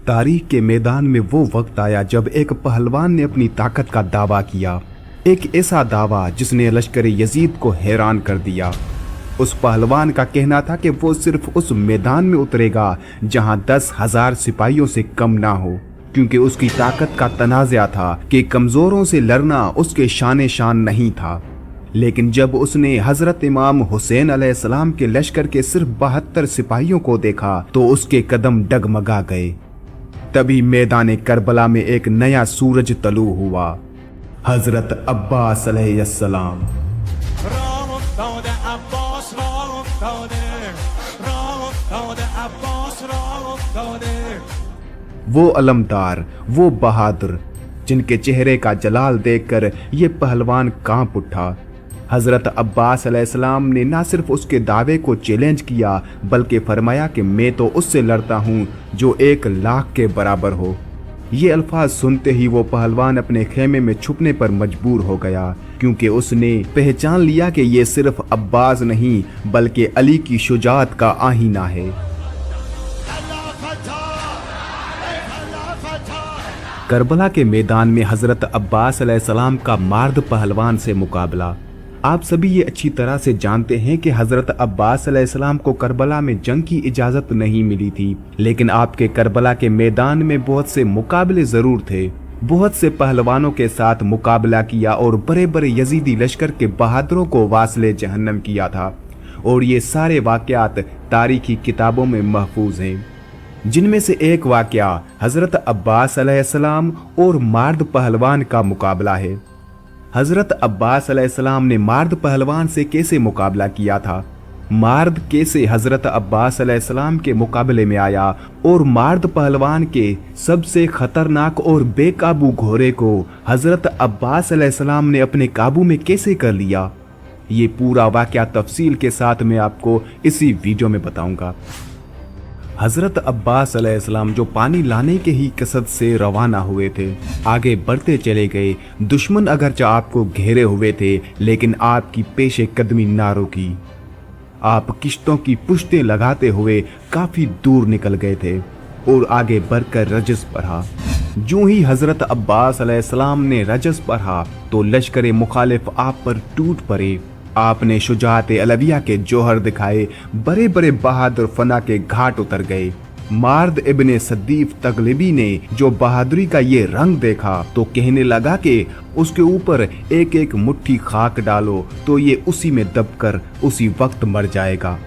तारीख के मैदान में वो वक्त आया जब एक पहलवान ने अपनी ताकत का दावा किया, एक ऐसा दावा जिसने लश्कर यजीद को हैरान कर दिया। उस पहलवान का कहना था कि वो सिर्फ उस मैदान में उतरेगा जहां 10,000 सिपाहियों से कम ना हो, क्योंकि उसकी ताकत का तनाज़ा था कि कमजोरों से लड़ना उसके शान शान नहीं था। लेकिन जब उसने हजरत इमाम हुसैन अलैहिस्सलाम के लश्कर के सिर्फ 72 सिपाहियों को देखा तो उसके कदम डगमगा गए। तभी मैदान करबला में एक नया सूरज तलू हुआ। हजरत अब्बास अलैहिस्सलाम। वो अलमदार, वो बहादुर, जिनके चेहरे का जलाल देखकर ये पहलवान कांप उठा। हजरत अब्बास अलैहिस्सलाम ने ना सिर्फ उसके दावे को चैलेंज किया बल्कि फरमाया कि मैं तो उससे लड़ता हूँ जो 1,00,000 के बराबर हो। ये अल्फाज सुनते ही वो पहलवान अपने खेमे में छुपने पर मजबूर हो गया, क्योंकि उसने पहचान लिया कि ये सिर्फ अब्बास नहीं बल्कि अली की शुजाअत का आईना है। करबला के मैदान में हजरत अब्बास अलैहिस्सलाम का मार्द पहलवान से मुकाबला। आप सभी ये अच्छी तरह से जानते हैं कि हजरत अब्बास अलैहिस्सलाम को करबला में जंग की इजाजत नहीं मिली थी, लेकिन आपके करबला के मैदान में बहुत से मुकाबले जरूर थे। बहुत से पहलवानों के साथ मुकाबला किया और बड़े बड़े यजीदी लश्कर के बहादुरों को वासले जहन्नम किया था। और ये सारे वाकयात तारीखी किताबों में महफूज हैं, जिनमें से एक वाकया हजरत अब्बास अलैहिस्सलाम और मार्द पहलवान का मुकाबला है। हजरत अब्बास अलैहिस्सलाम ने मार्द पहलवान से कैसे मुकाबला किया था, मार्द कैसे हजरत अब्बास अलैहिस्सलाम के मुकाबले में आया और मार्द पहलवान के सबसे खतरनाक और बेकाबू घोड़े को हजरत अब्बास अलैहिस्सलाम ने अपने काबू में कैसे कर लिया, ये पूरा वाकया तफसील के साथ मैं आपको इसी वीडियो में बताऊंगा। हजरत अब्बास अलैहिस्सलाम जो पानी लाने के ही कसद से रवाना हुए थे, आगे बढ़ते चले गए। दुश्मन अगरचे आपको घेरे हुए थे, लेकिन आपकी पेशे कदमी ना रुकी। आप किश्तों की पुश्तें लगाते हुए काफी दूर निकल गए थे और आगे बढ़कर रजस बढ़ा। जो ही हजरत अब्बास अलैहिस्सलाम ने रजस बढ़ा तो लश्कर मुखालिफ आप पर टूट पड़े। आपने शुजाअत अलविया के जौहर दिखाए, बड़े बड़े बहादुर फना के घाट उतर गए। मार्द इब्ने सदीफ तगलिबी ने जो बहादुरी का ये रंग देखा तो कहने लगा कि उसके ऊपर एक एक मुट्ठी खाक डालो तो ये उसी में दबकर उसी वक्त मर जाएगा।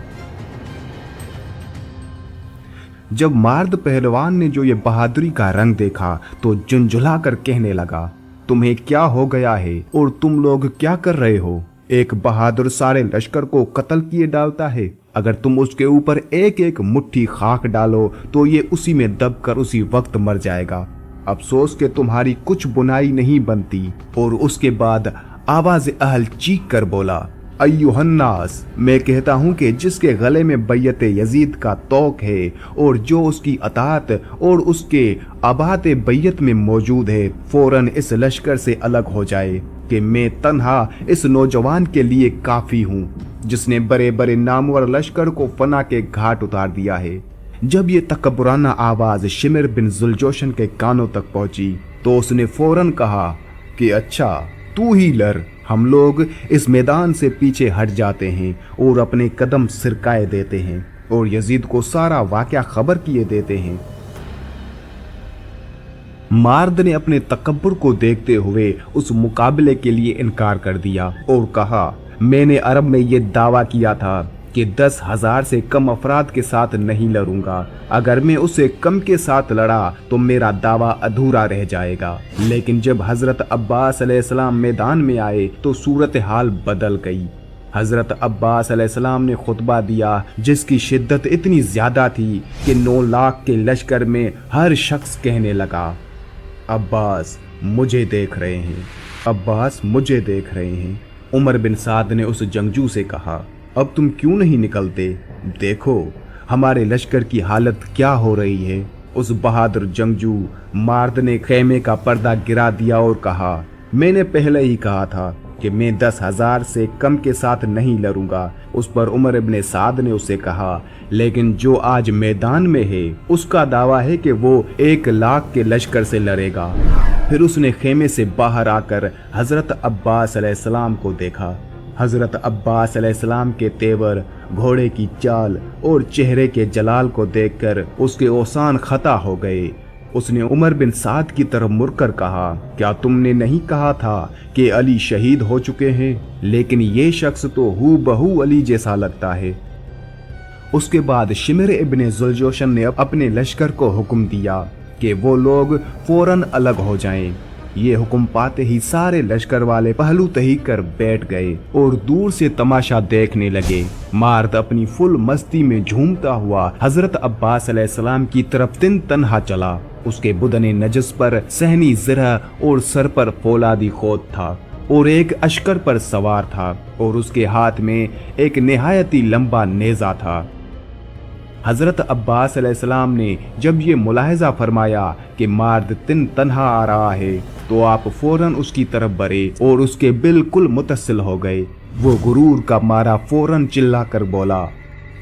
जब मार्द पहलवान ने जो ये बहादुरी का रंग देखा तो झुंझुला कर कहने लगा, तुम्हें क्या हो गया है और तुम लोग क्या कर रहे हो? एक बहादुर सारे लश्कर को कत्ल किए डालता है। अगर तुम उसके ऊपर एक एक मुट्ठी खाक डालो तो ये उसी में दबकर उसी वक्त मर जाएगा। अफसोस कि तुम्हारी कुछ बुनाई नहीं बनती। और उसके बाद आवाज अहल चीख कर बोला, अय्युहन्नास, मैं कहता हूँ कि जिसके गले में बैयत यजीद का तौक है और जो उसकी अतात और उसके आबात बैयत में मौजूद है, फौरन इस लश्कर से अलग हो जाए कि मैं तन्हा इस नौजवान के लिए काफी हूँ जिसने बड़े बड़े नामवर लश्कर को फना के घाट उतार दिया है। जब ये तकब्बुराना आवाज शिमर बिन जुलजोशन के कानों तक पहुंची तो उसने फौरन कहा कि अच्छा तू ही लड़। हम लोग इस मैदान से पीछे हट जाते हैं और अपने कदम सिरकाए देते हैं और यजीद को सारा वाकया खबर किए देते हैं। मार्द ने अपने तकब्बुर को देखते हुए उस मुकाबले के लिए इनकार कर दिया और कहा, मैंने अरब में ये दावा किया था कि 10,000 से कम अफराद के साथ नहीं लड़ूंगा। अगर मैं उससे कम के साथ लड़ा तो मेरा दावा अधूरा रह जाएगा। लेकिन जब हजरत अब्बास अलैहिस्सलाम मैदान में आए तो सूरत हाल बदल गई। हजरत अब्बास अलैहिस्सलाम ने खुतबा दिया जिसकी शिद्दत इतनी ज्यादा थी कि 9 लाख के लश्कर में हर शख्स कहने लगा, अब्बास मुझे देख रहे हैं, अब्बास मुझे देख रहे हैं। उमर बिन साद ने उस जंगजू से कहा, अब तुम क्यों नहीं निकलते? देखो हमारे लश्कर की हालत क्या हो रही है। उस बहादुर जंगजू मार्द ने खेमे का पर्दा गिरा दिया और कहा, मैंने पहले ही कहा था कि मैं 10,000 से कम के साथ नहीं लड़ूंगा। उस पर उमर इब्ने साद ने उसे कहा, लेकिन जो आज मैदान में है उसका दावा है कि वो 1,00,000 के लश्कर से लड़ेगा। फिर उसने खेमे से बाहर आकर हजरत अब्बास अलैहिस्सलाम को देखा। हजरत अब्बास अलैहिस्सलाम के तेवर, घोड़े की चाल और चेहरे के जलाल को देखकर उसके ओसान खता हो गए। उसने उमर बिन साद की तरफ मुड़कर कहा, क्या तुमने नहीं कहा था कि अली शहीद हो चुके हैं? लेकिन ये शख्स तो हूबहू अली जैसा लगता है। उसके बाद शिमर इब्ने जुलजोशन ने अपने लश्कर को हुक्म दिया कि वो लोग फौरन अलग हो जाएं। ये हुक्म पाते ही सारे लश्कर वाले पहलू तही कर बैठ गए और दूर से तमाशा देखने लगे। मार्द अपनी फुल मस्ती में झूमता हुआ हजरत अब्बास अलैहिस्सलाम की तरफ तिन तन्हा चला। उसके बुदने नजस पर सहनी ज़रा और सर पर फौलादी खोद था और एक अश्कर पर सवार था और उसके हाथ में एक निहायती लंबा नेजा था। हजरत अब्बास अलैहिस्सलाम ने जब ये मुलाहिजा फरमाया कि मार्द तिन तन्हा आ रहा है तो आप फौरन उसकी तरफ बढ़े और उसके बिल्कुल मुतसिल हो गए। वो गुरूर का मारा फौरन चिल्ला कर बोला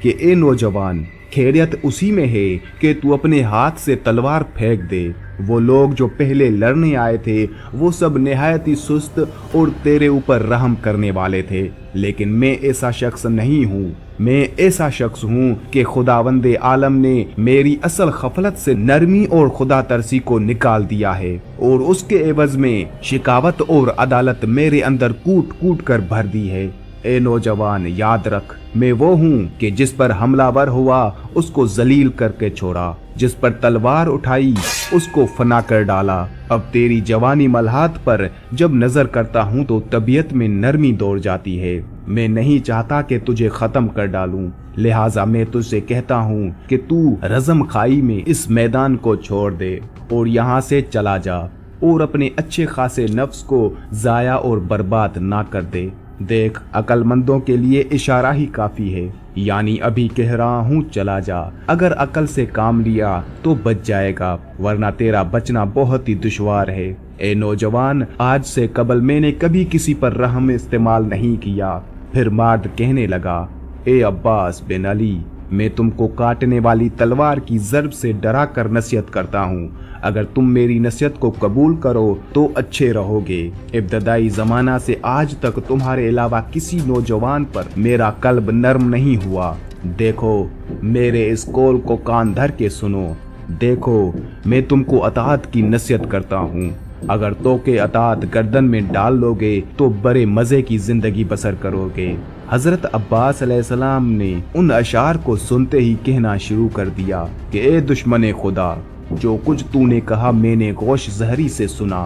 कि ए नौजवान, खैरियत उसी में है कि तू अपने हाथ से तलवार फेंक दे। वो लोग जो पहले लड़ने आए थे वो सब निहायती सुस्त और तेरे ऊपर रहम करने वाले थे, लेकिन मैं ऐसा शख्स नहीं हूँ। मैं ऐसा शख्स हूँ कि खुदावंदे आलम ने मेरी असल खफलत से नरमी और खुदा तरसी को निकाल दिया है और उसके एवज में शिकावत और अदालत मेरे अंदर कूट कूट कर भर दी है। ए नौजवान, याद रख, मैं वो हूँ कि जिस पर हमलावर हुआ उसको जलील करके छोड़ा, जिस पर तलवार उठाई उसको फना कर डाला। अब तेरी जवानी मल्हात पर जब नजर करता हूँ तो तबीयत में नरमी दौड़ जाती है। मैं नहीं चाहता कि तुझे खत्म कर डालूं, लिहाजा मैं तुझसे कहता हूँ कि तू रज़म खाई में इस मैदान को छोड़ दे और यहाँ से चला जा और अपने अच्छे खासे नफ्स को जाया और बर्बाद ना कर दे। देख, अक्लमंदों के लिए इशारा ही काफी है, यानी अभी कह रहा हूँ चला जा। अगर अकल से काम लिया तो बच जाएगा, वरना तेरा बचना बहुत ही दुश्वार है। ए नौजवान, आज से कबल मैंने कभी किसी पर रहम इस्तेमाल नहीं किया। फिर मार्द कहने लगा, ए अब्बास बिन अली, मैं तुमको काटने वाली तलवार की ज़र्ब से डरा कर नसीहत करता हूँ। अगर तुम मेरी नसीहत को कबूल करो तो अच्छे रहोगे। इब्तदाई ज़माना से आज तक तुम्हारे अलावा किसी नौजवान पर मेरा कल्ब नर्म नहीं हुआ। देखो, मेरे इस कौल को कान धर के सुनो। देखो, मैं तुमको अताअत की नसीहत करता हूँ। अगर तो के अताअत गर्दन में डाल लोगे तो बड़े मज़े की ज़िंदगी बसर करोगे। हजरत अब्बास अलैहिस्सलाम ने उन अशार को सुनते ही कहना शुरू कर दिया कि ए दुश्मन खुदा, जो कुछ तूने कहा मैंने गोश जहरी से सुना,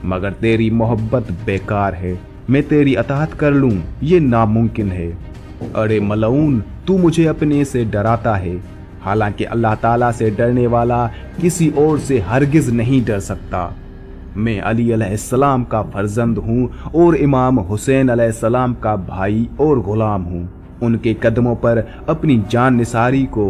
मगर तेरी मोहब्बत बेकार है। मैं तेरी अताअत कर लूं ये नामुमकिन है। अरे मलऊन, तू मुझे अपने से डराता है, हालांकि अल्लाह ताला से डरने वाला किसी और से हरगिज नहीं डर सकता। मैं अली अलैहिस्सलाम का फर्जंद हूँ और इमाम हुसैन अलैहिस्सलाम का भाई और गुलाम हूँ। उनके कदमों पर अपनी जान निसारी को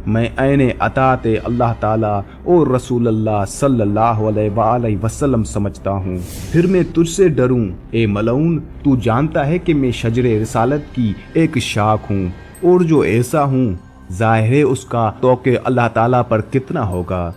मैं ऐने अताअत अल्लाह ताला और रसूलुल्लाह सल्लल्लाहु अलैहि वसल्लम समझता हूँ। फिर मैं तुझसे डरूं? ए मलऊन, तू जानता है कि मैं शजरे रिसालत की एक शाख हूँ और जो ऐसा हूँ जाहिर है उसका तौके अल्लाह ताला पर कितना होगा।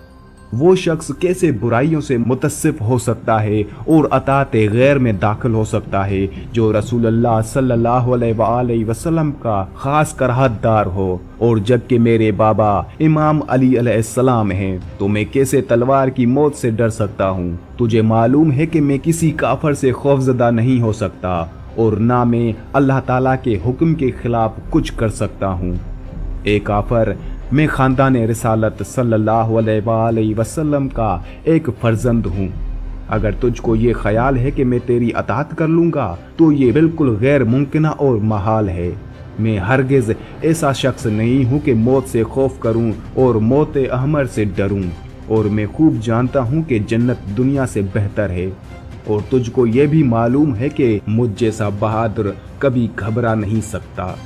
वो शख्स कैसे बुराइयों से मुतस्सिफ हो सकता है और अताअत गैर में दाखिल हो सकता है जो रसूलुल्लाह सल्लल्लाहु अलैहि वसल्लम का खास कराहतदार हो। और जबकि मेरे बाबा इमाम अली अलैहिस्सलाम हैं तो मैं कैसे तलवार की मौत से डर सकता हूँ। तुझे मालूम है कि मैं किसी काफर से खौफजदा नहीं हो सकता और ना मैं अल्लाह ताला के हुक्म के खिलाफ कुछ कर सकता हूँ। ए काफर, मैं खानदान रिसालत सल्लल्लाहु अलैहि वसल्लम का एक फर्जंद हूँ। अगर तुझको ये ख्याल है कि मैं तेरी अताअत कर लूँगा तो ये बिल्कुल गैर मुमकिन और महाल है। मैं हरगिज़ ऐसा शख्स नहीं हूँ कि मौत से खौफ करूँ और मौत अहमर से डरूँ, और मैं खूब जानता हूँ कि जन्नत दुनिया से बेहतर है। और तुझको ये भी मालूम है कि मुझ जैसा बहादुर कभी घबरा नहीं सकता।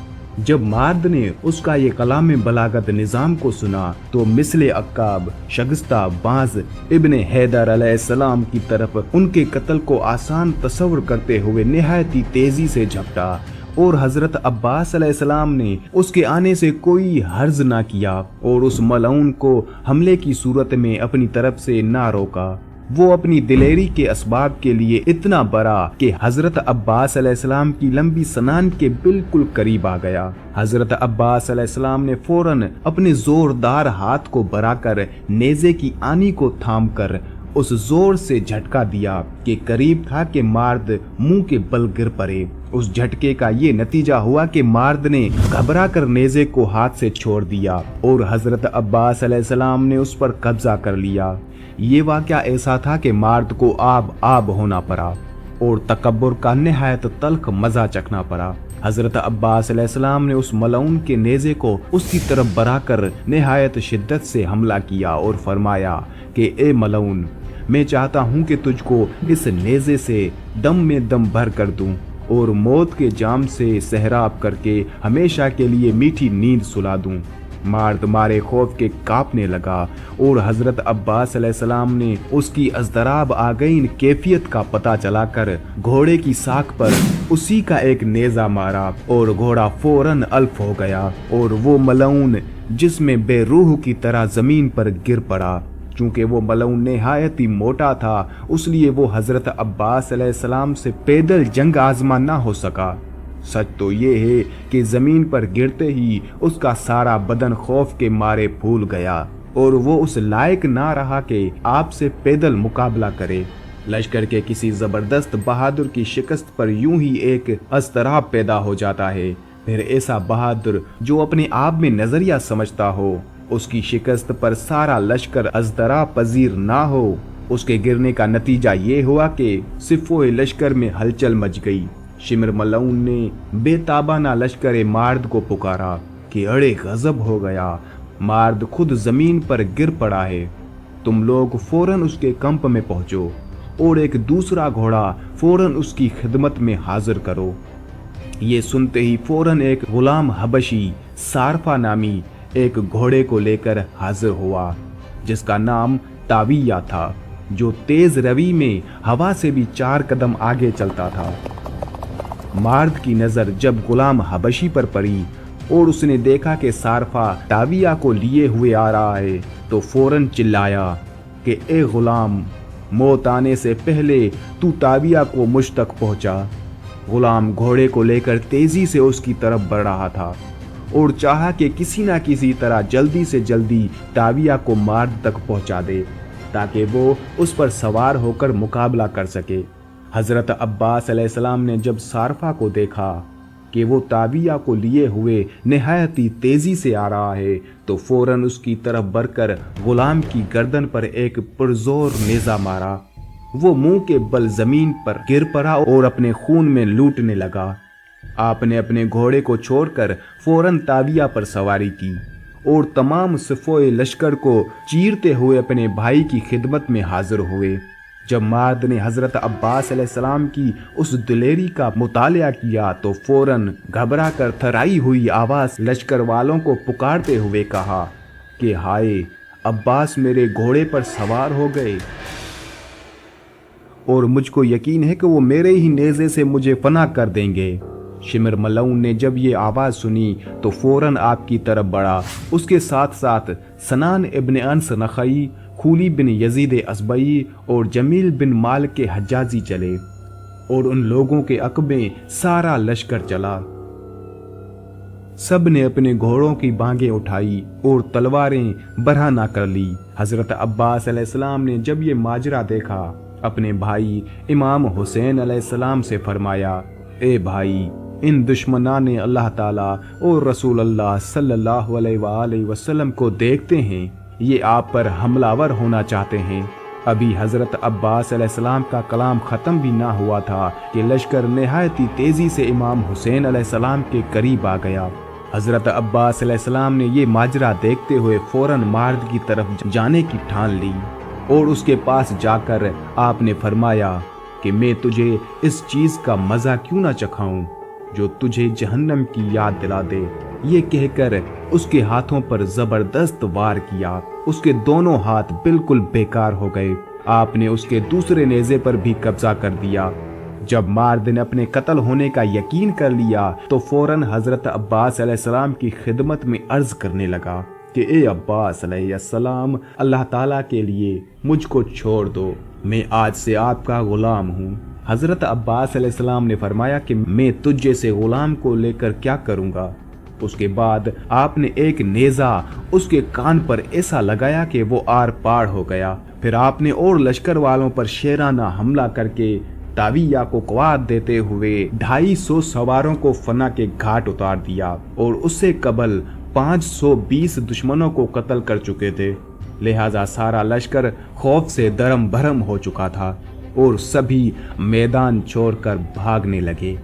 जब मार्द ने उसका ये कलाम बलागत निज़ाम को सुना तो मिसले अक्काब शगस्ता बाज इब्ने हैदर अलैहिस्सलाम की तरफ उनके कत्ल को आसान तस्वर करते हुए निहायत ही तेजी से झपटा और हजरत अब्बास अलैहिस्सलाम ने उसके आने से कोई हर्ज ना किया और उस मलऊन को हमले की सूरत में अपनी तरफ से ना रोका। वो अपनी दिलेरी के असबाब के लिए इतना बड़ा कि हजरत अब्बास अलैहिस्सलाम की लंबी सनान के बिल्कुल करीब आ गया। हजरत अब्बास अलैहिस्सलाम ने फौरन अपने जोरदार हाथ को बढ़ाकर नेज़े की आनी को थामकर उस जोर से झटका दिया कि करीब था कि मार्द मुंह के बल गिर पड़े। उस झटके का ये नतीजा हुआ कि मार्द ने घबरा कर नेज़े को हाथ से छोड़ दिया और हजरत अब्बास अलैहिस्सलाम ने उस पर कब्जा कर लिया। ये वाक़या ऐसा था कि मार्द को आब होना पड़ा और तकब्बुर का निहायत तल्ख मजा चखना पड़ा। हजरत अब्बास अलैहिस्सलाम ने उस मलऊन के नेज़े को उसकी तरफ बढ़ाकर निहायत शिद्दत से हमला किया और फरमाया कि ए मलऊन, मैं चाहता हूँ कि तुझको इस नेज़े से दम में दम भर कर दूं और मौत के जाम से सहराब करके हमेशा के लिए मीठी नींद सुला दूं। मार्द मारे खौफ के कांपने लगा और हजरत अब्बास अलैहिस्सलाम ने उसकी अज़दराब आगईन कैफियत का पता चलाकर घोड़े की साख पर उसी का एक नेज़ा मारा और घोड़ा फौरन अल्फ हो गया और वो मलऊन जिसमें बेरूह की तरह जमीन पर गिर पड़ा। चूंकि वो मलऊन निहायत ही मोटा था उसलिए वो हजरत अब्बास अलैहिस्सलाम से पैदल जंग आजमा ना हो सका। सच तो ये है कि जमीन पर गिरते ही उसका सारा बदन खौफ के मारे फूल गया और वो उस लायक ना रहा कि आपसे पैदल मुकाबला करे। लश्कर के किसी जबरदस्त बहादुर की शिकस्त पर यूं ही एक अज़तराब पैदा हो जाता है। फिर ऐसा बहादुर जो अपने आप में नजरिया समझता हो, उसकी शिकस्त पर सारा लश्कर अज़तराब पजीर ना हो। उसके गिरने का नतीजा ये हुआ कि सिफ़ोए लश्कर में हलचल मच गई। शिमर मलऊन ने बेताबाना लश्कर मार्द को पुकारा कि अड़े गजब हो गया, मार्द खुद जमीन पर गिर पड़ा है। तुम लोग फौरन उसके कंप में पहुंचो और एक दूसरा घोड़ा फौरन उसकी खिदमत में हाजिर करो। ये सुनते ही फौरन एक गुलाम हबशी सारफा नामी एक घोड़े को लेकर हाजिर हुआ जिसका नाम ताविया था, जो तेज रवी में हवा से भी 4 कदम आगे चलता था। मार्द की नजर जब गुलाम हबशी पर पड़ी और उसने देखा कि सारफा ताविया को लिए हुए आ रहा है तो फौरन चिल्लाया कि ए गुलाम, मौत आने से पहले तू ताविया को मुझ तक पहुंचा। गुलाम घोड़े को लेकर तेजी से उसकी तरफ बढ़ रहा था और चाहा कि किसी ना किसी तरह जल्दी से जल्दी ताविया को मार्द तक पहुंचा दे ताकि वो उस पर सवार होकर मुकाबला कर सके। हजरत अब्बास अलैहिस्सलाम ने जब सारफा को देखा कि वो ताविया को लिए हुए निहायत ही तेजी से आ रहा है तो फौरन उसकी तरफ बढ़कर गुलाम की गर्दन पर एक पुरजोर नेज़ा मारा। वो मुंह के बल जमीन पर गिर पड़ा और अपने खून में लूटने लगा। आपने अपने घोड़े को छोड़कर फौरन ताविया पर सवारी की और तमाम सिफ़ोए लश्कर को चीरते हुए अपने भाई की खिदमत में हाजिर हुए। जब मार्द ने हजरत अब्बास अलैहिस्सलाम की उस दिलेरी का मुतालिया किया तो फौरन घबरा कर थराई हुई आवाज लश्कर वालों को पुकारते हुए कहा कि हाय, अब्बास मेरे घोड़े पर सवार हो गए और मुझको यकीन है कि वो मेरे ही नेज़े से मुझे फना कर देंगे। शिमर मलऊन ने जब ये आवाज़ सुनी तो फौरन आपकी तरफ बढ़ा। उसके साथ साथ सनान इब्न अनस नखई, खूली बिन यजीद असबई और जमील बिन माल के हज्जाजी चले और उन लोगों के अक़बे सारा लश्कर चला। सब ने अपने घोड़ों की बांगें उठाई और तलवारें बरहना कर ली। हजरत अब्बास अलैहिस्सलाम ने जब ये माजरा देखा अपने भाई इमाम हुसैन अलैहिस्सलाम से फरमाया, ए भाई, इन दुश्मनाने अल्लाह ताला और रसूल अल्लाह सल्लल्लाहु अलैहि वसल्लम को देखते हैं, ये आप पर हमलावर होना चाहते हैं। अभी हजरत अब्बास अलैहिस्सलाम का कलाम ख़त्म भी ना हुआ था कि लश्कर निहायत ही तेज़ी से इमाम हुसैन अलैहिस्सलाम के करीब आ गया। हजरत अब्बास अलैहिस्सलाम ने ये माजरा देखते हुए फौरन मार्द की तरफ जाने की ठान ली और उसके पास जाकर आपने फरमाया कि मैं तुझे इस चीज़ का मज़ा क्यों ना चखाऊं जो तुझे जहन्नम की याद दिला दे। ये कहकर उसके हाथों पर जबरदस्त वार किया। उसके दोनों हाथ बिल्कुल बेकार हो गए। आपने उसके दूसरे नेज़े पर भी कब्जा कर दिया। जब मार्द ने अपने कत्ल होने का यकीन कर लिया तो फौरन हजरत अब्बास अलैहिस्सलाम की खिदमत में अर्ज करने लगा कि ए अब्बास अलैहिस्सलाम, अल्लाह ताला के लिए मुझको छोड़ दो, मैं आज से आपका गुलाम हूँ। हजरत अब्बास अलैहिस्सलाम ने फरमाया कि मैं तुझ जैसे गुलाम को लेकर क्या करूँगा। उसके बाद आपने एक नेज़ा उसके कान पर ऐसा लगाया कि वो आर पार हो गया। फिर आपने और लश्कर वालों पर शेराना हमला करके ताविया को कवात देते हुए 250 सवारों को फना के घाट उतार दिया और उससे कबल 520 दुश्मनों को कत्ल कर चुके थे। लिहाजा सारा लश्कर खौफ से दरम भरम हो चुका था और सभी मैदान छोड़कर भागने लगे।